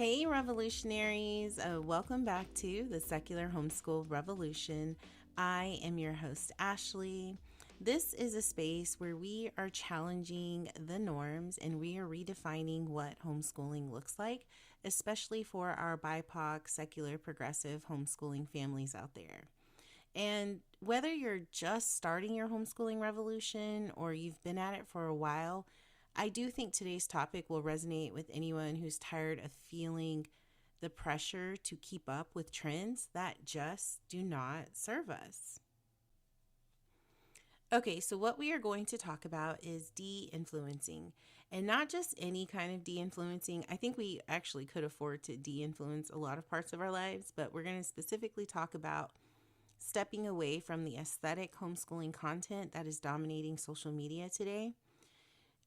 Hey, revolutionaries. Welcome back to the Secular Homeschool Revolution. I am your host, Ashley. This is a space where we are challenging the norms and we are redefining what homeschooling looks like, especially for our BIPOC, secular, progressive homeschooling families out there. And whether you're just starting your homeschooling revolution or you've been at it for a while, I do think today's topic will resonate with anyone who's tired of feeling the pressure to keep up with trends that just do not serve us. Okay, so what we are going to talk about is de-influencing, and not just any kind of de-influencing. I think we actually could afford to de-influence a lot of parts of our lives, but we're going to specifically talk about stepping away from the aesthetic homeschooling content that is dominating social media today.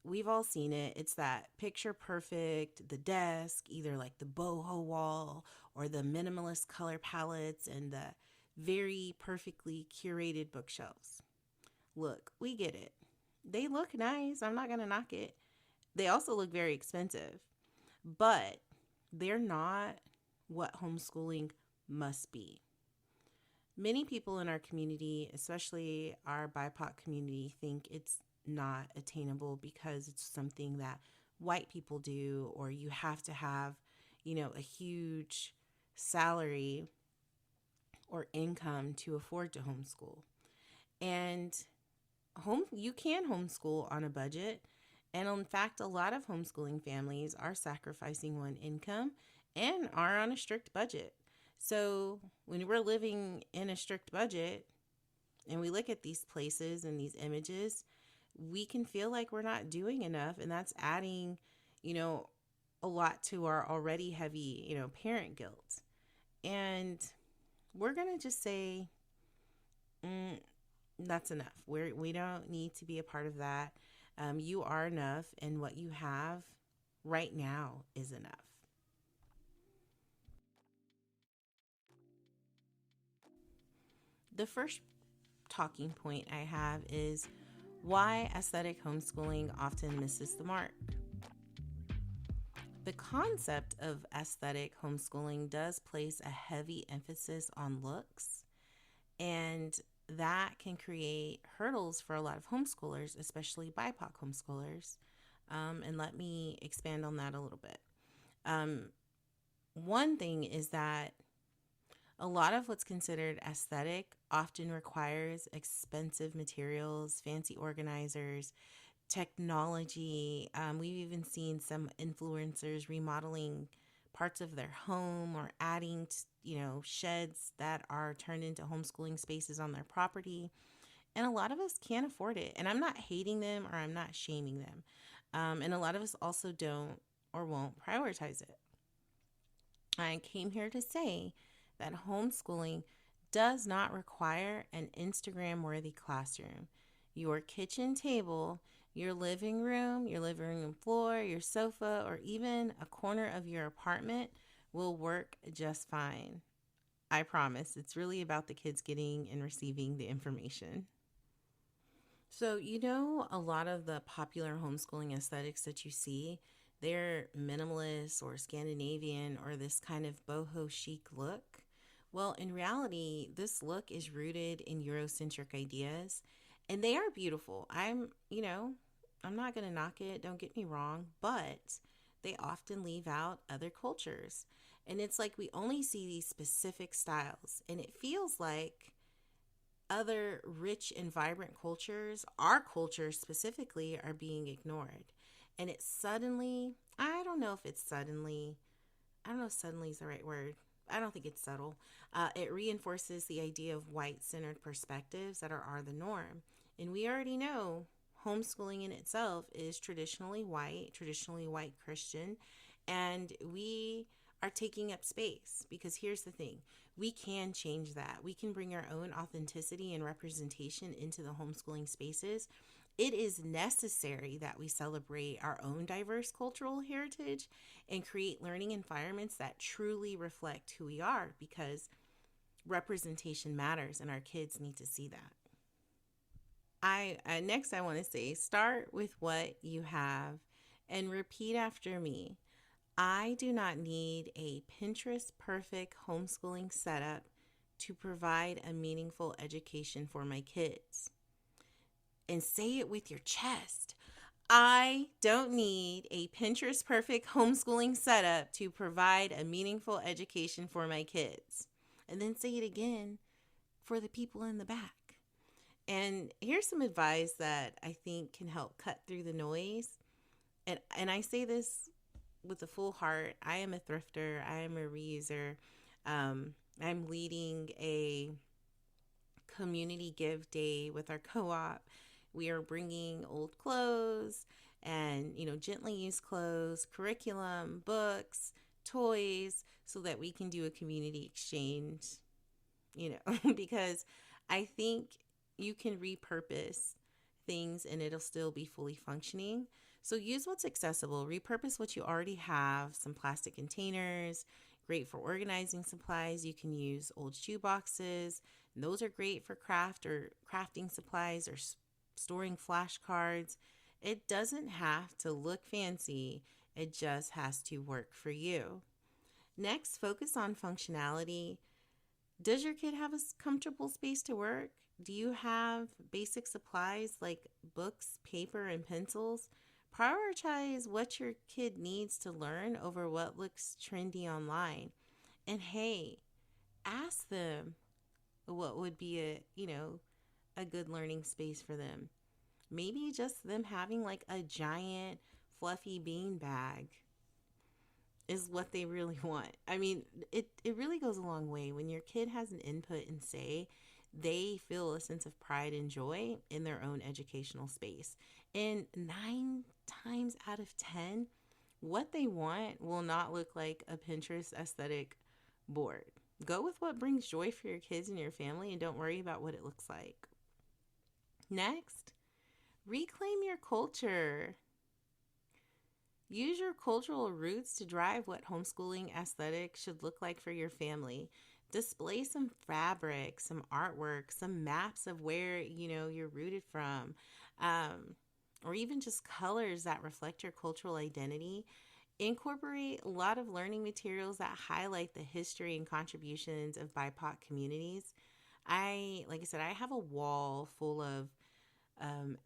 We've all seen it. It's that picture perfect, the desk, either like the boho wall or the minimalist color palettes and the very perfectly curated bookshelves. Look, we get it. They look nice. I'm not going to knock it. They also look very expensive, but they're not what homeschooling must be. Many people in our community, especially our BIPOC community, think it's not attainable because it's something that white people do, or you have to have, a huge salary or income to afford to homeschool. And you can homeschool on a budget. And in fact, a lot of homeschooling families are sacrificing one income and are on a strict budget. So when we're living in a strict budget and we look at these places and these images, we can feel like we're not doing enough. And that's adding, a lot to our already heavy, parent guilt. And we're going to just say, that's enough. We don't need to be a part of that. You are enough, and what you have right now is enough. The first talking point I have is why aesthetic homeschooling often misses the mark. The concept of aesthetic homeschooling does place a heavy emphasis on looks, and that can create hurdles for a lot of homeschoolers, especially BIPOC homeschoolers. And let me expand on that a little bit. One thing is that a lot of what's considered aesthetic often requires expensive materials, fancy organizers, technology. We've even seen some influencers remodeling parts of their home or adding, sheds that are turned into homeschooling spaces on their property. And a lot of us can't afford it. And I'm not hating them or I'm not shaming them. And a lot of us also don't or won't prioritize it. I came here to say that homeschooling does not require an Instagram worthy classroom. Your kitchen table, your living room floor, your sofa, or even a corner of your apartment will work just fine. I promise. It's really about the kids getting and receiving the information. So, a lot of the popular homeschooling aesthetics that you see, they're minimalist or Scandinavian or this kind of boho chic look. Well, in reality, this look is rooted in Eurocentric ideas, and they are beautiful. I'm not going to knock it, don't get me wrong, but they often leave out other cultures. And it's like we only see these specific styles, and it feels like other rich and vibrant cultures, our culture specifically, are being ignored. And it suddenly, I don't know if suddenly is the right word. I don't think it's subtle. It reinforces the idea of white-centered perspectives that are the norm. And we already know homeschooling in itself is traditionally white Christian, and we are taking up space because here's the thing. We can change that. We can bring our own authenticity and representation into the homeschooling spaces. It is necessary that we celebrate our own diverse cultural heritage and create learning environments that truly reflect who we are, because representation matters and our kids need to see that. Next I want to say, start with what you have and repeat after me. I do not need a Pinterest perfect homeschooling setup to provide a meaningful education for my kids. And say it with your chest. I don't need a Pinterest perfect homeschooling setup to provide a meaningful education for my kids. And then say it again for the people in the back. And here's some advice that I think can help cut through the noise. And I say this with a full heart. I am a thrifter. I am a reuser. I'm leading a community give day with our co-op. We are bringing old clothes and, gently used clothes, curriculum, books, toys, so that we can do a community exchange, because I think you can repurpose things and it'll still be fully functioning. So use what's accessible, repurpose what you already have, some plastic containers, great for organizing supplies. You can use old shoe boxes. Those are great for craft or crafting supplies or storing flashcards. It doesn't have to look fancy. It just has to work for you. Next, focus on functionality. Does your kid have a comfortable space to work? Do you have basic supplies like books, paper, and pencils? Prioritize what your kid needs to learn over what looks trendy online. And hey, ask them what would be a good learning space for them. Maybe just them having like a giant fluffy bean bag is what they really want. I mean, it really goes a long way. When your kid has an input and say, they feel a sense of pride and joy in their own educational space. And 9 times out of 10, what they want will not look like a Pinterest aesthetic board. Go with what brings joy for your kids and your family and don't worry about what it looks like. Next, reclaim your culture. Use your cultural roots to drive what homeschooling aesthetic should look like for your family. Display some fabric, some artwork, some maps of where you're rooted from, or even just colors that reflect your cultural identity. Incorporate a lot of learning materials that highlight the history and contributions of BIPOC communities. Like I said, I have a wall full of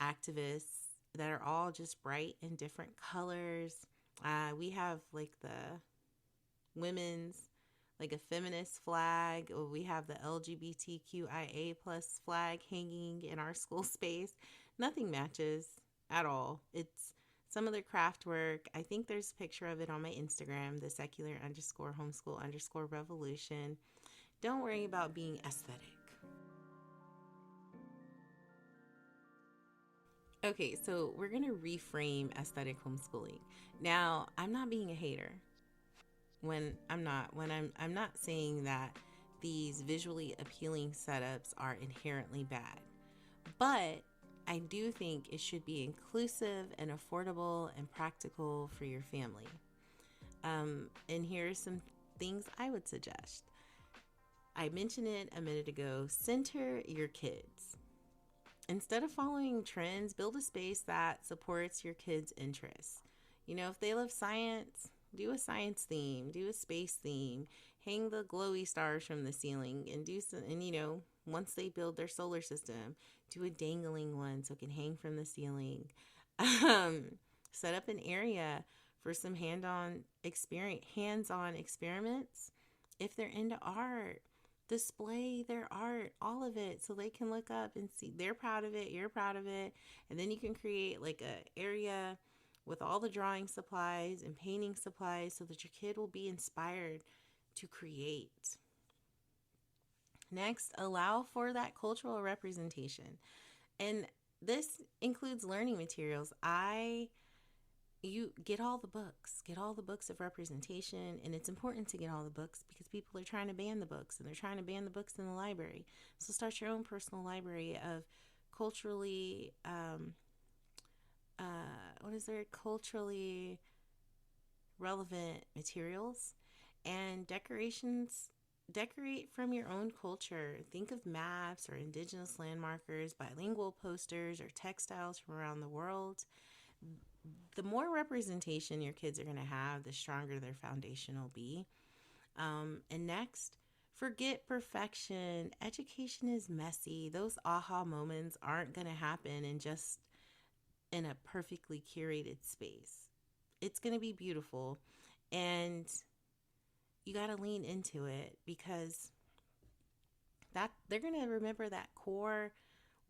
activists that are all just bright and different colors. We have like the women's, like a feminist flag, or we have the LGBTQIA plus flag hanging in our school space. Nothing matches at all. It's some of the craft work. I think there's a picture of it on my Instagram, the secular_homeschool_revolution. Don't worry about being aesthetic. Okay, so we're going to reframe aesthetic homeschooling. Now, I'm not being a hater. I'm not saying that these visually appealing setups are inherently bad. But I do think it should be inclusive and affordable and practical for your family. And here are some things I would suggest. I mentioned it a minute ago. Center your kids. Instead of following trends, build a space that supports your kids' interests. If they love science, do a science theme, do a space theme, hang the glowy stars from the ceiling, and once they build their solar system, do a dangling one so it can hang from the ceiling. Set up an area for some hands-on experiments. If they're into art, display their art, all of it, so they can look up and see. They're proud of it, you're proud of it, and then you can create like a area with all the drawing supplies and painting supplies so that your kid will be inspired to create. Next, allow for that cultural representation. And this includes learning materials. You get all the books of representation, and it's important to get all the books because people are trying to ban the books, and they're trying to ban the books in the library. So start your own personal library of culturally culturally relevant materials and decorations. Decorate from your own culture. Think of maps or indigenous landmarkers, bilingual posters, or textiles from around the world. The more representation your kids are going to have, the stronger their foundation will be. And next, forget perfection. Education is messy. Those aha moments aren't going to happen in a perfectly curated space. It's going to be beautiful. And you got to lean into it because that they're going to remember that core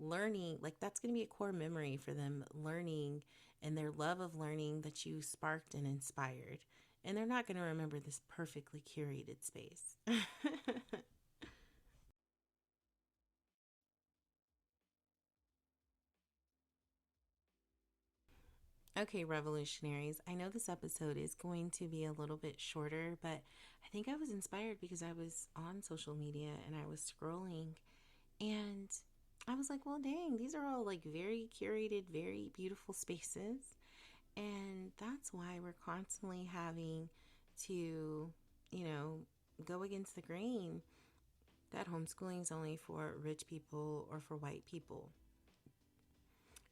learning, like that's going to be a core memory for them, learning and their love of learning that you sparked and inspired. And they're not going to remember this perfectly curated space. Okay, revolutionaries, I know this episode is going to be a little bit shorter, but I think I was inspired because I was on social media and I was scrolling and I was like, well, dang, these are all like very curated, very beautiful spaces. And that's why we're constantly having to, you know, go against the grain that homeschooling is only for rich people or for white people.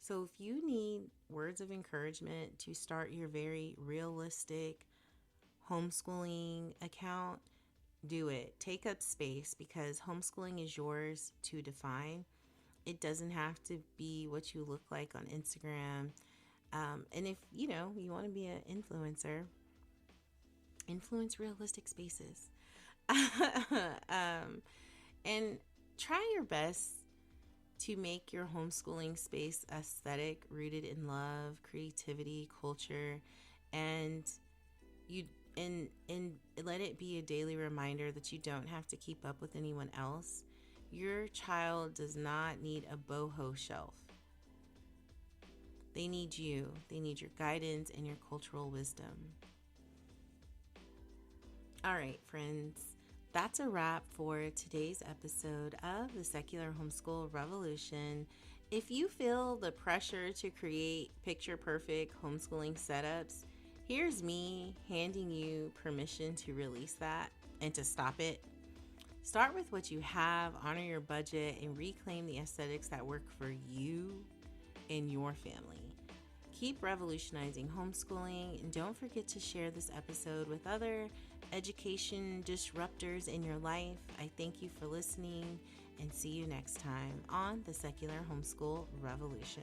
So if you need words of encouragement to start your very realistic homeschooling account, do it. Take up space because homeschooling is yours to define. It doesn't have to be what you look like on Instagram. And if you want to be an influencer, influence realistic spaces. And try your best to make your homeschooling space aesthetic, rooted in love, creativity, culture, and you and let it be a daily reminder that you don't have to keep up with anyone else. Your child does not need a boho shelf. They need you. They need your guidance and your cultural wisdom. All right, friends. That's a wrap for today's episode of the Secular Homeschool Revolution. If you feel the pressure to create picture perfect homeschooling setups, here's me handing you permission to release that and to stop it. Start with what you have, honor your budget, and reclaim the aesthetics that work for you and your family. Keep revolutionizing homeschooling, and don't forget to share this episode with other education disruptors in your life. I thank you for listening and see you next time on the Secular Homeschool Revolution.